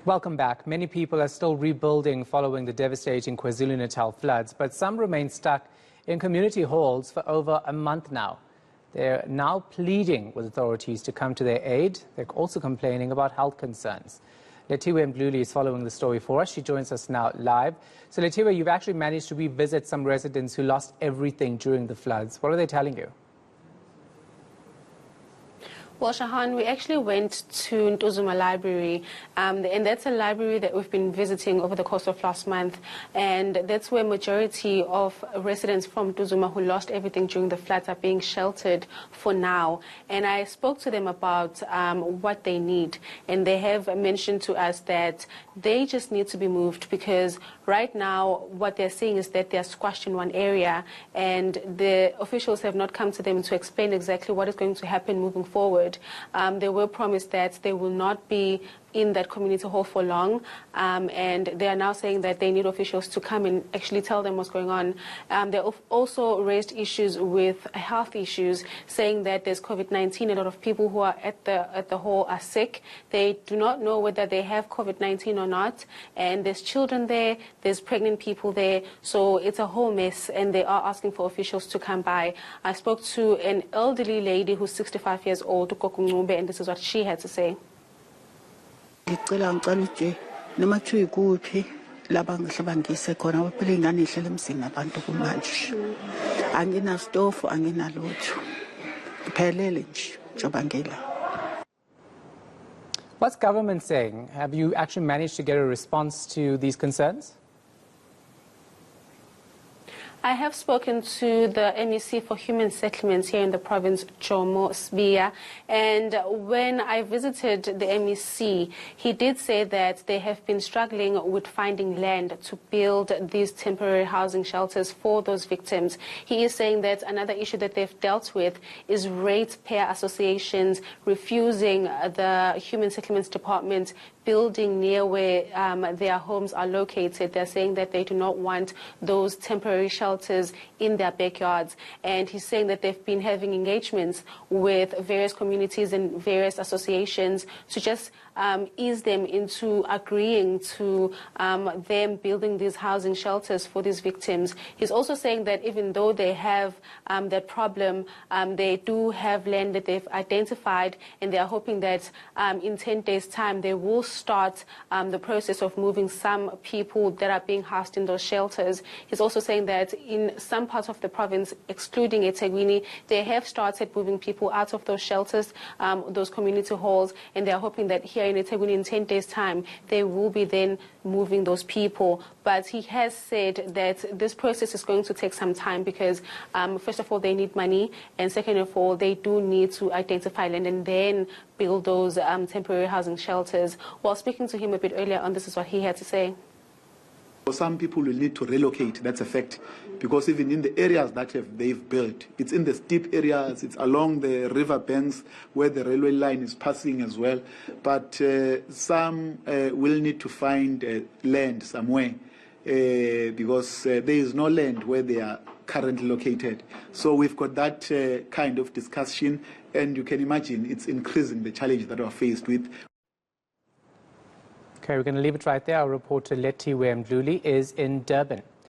Welcome back. Many people are still rebuilding following the devastating KwaZulu-Natal floods, but some remain stuck in community halls for over a month now. They're now pleading with authorities to come to their aid. They're also complaining about health concerns. Lethiwe Mdluli is following the story for us. She joins us now live. So Lethiwe, you've actually managed to revisit some residents who lost everything during the floods. What are they telling you? Well, Shahan, we actually went to Ntuzuma Library, and that's a library that we've been visiting over the course of last month, and that's where majority of residents from Ntuzuma who lost everything during the floods are being sheltered for now. And I spoke to them about what they need, and they have mentioned to us that they just need to be moved because right now what they're seeing is that they're squashed in one area, and the officials have not come to them to explain exactly what is going to happen moving forward. They were promised that they will not be in that community hall for long, and they are now saying that they need officials to come and actually tell them what's going on. They also raised issues with health issues, saying that there's COVID-19. A lot of people who are at the hall are sick. They do not know whether they have COVID-19 or not, and there's children there, there's pregnant people there, so it's a whole mess, and they are asking for officials to come by. I spoke to an elderly lady who's 65 years old, and this is what she had to say. Ngicela uje noma kuthiwa ikuphi laba ngihlaba ngise khona waphela ingane ihlele emzini abantu kumanje angina stove anginalutho kuphelele nje njoba ngela. What's government saying? Have you actually managed to get a response to these concerns? I have spoken to the MEC for Human Settlements here in the province, Jomo Sbiya, and when I visited the MEC, he did say that they have been struggling with finding land to build these temporary housing shelters for those victims. He is saying that another issue that they've dealt with is ratepayer associations refusing the Human Settlements Department building near where their homes are located. They're saying that they do not want those temporary shelters in their backyards. And he's saying that they've been having engagements with various communities and various associations to just ease them into agreeing to them building these housing shelters for these victims. He's also saying that even though they have that problem, they do have land that they've identified, and they are hoping that in 10 days' time they will start the process of moving some people that are being housed in those shelters. He's also saying that in some parts of the province, excluding eThekwini, they have started moving people out of those shelters, those community halls, and they are hoping that here in eThekwini in 10 days' time they will be then moving those people. But he has said that this process is going to take some time because first of all they need money, and second of all they do need to identify land and then build those temporary housing shelters. While speaking to him a bit earlier on, this is what he had to say. Some people will need to relocate, that's a fact, because even in the areas that they've built, it's in the steep areas, it's along the river banks where the railway line is passing as well. But some will need to find land somewhere because there is no land where they are currently located. So we've got that kind of discussion, and you can imagine it's increasing the challenge that we're faced with. Okay, we're going to leave it right there. Our reporter Lethiwe Mdluli is in Durban.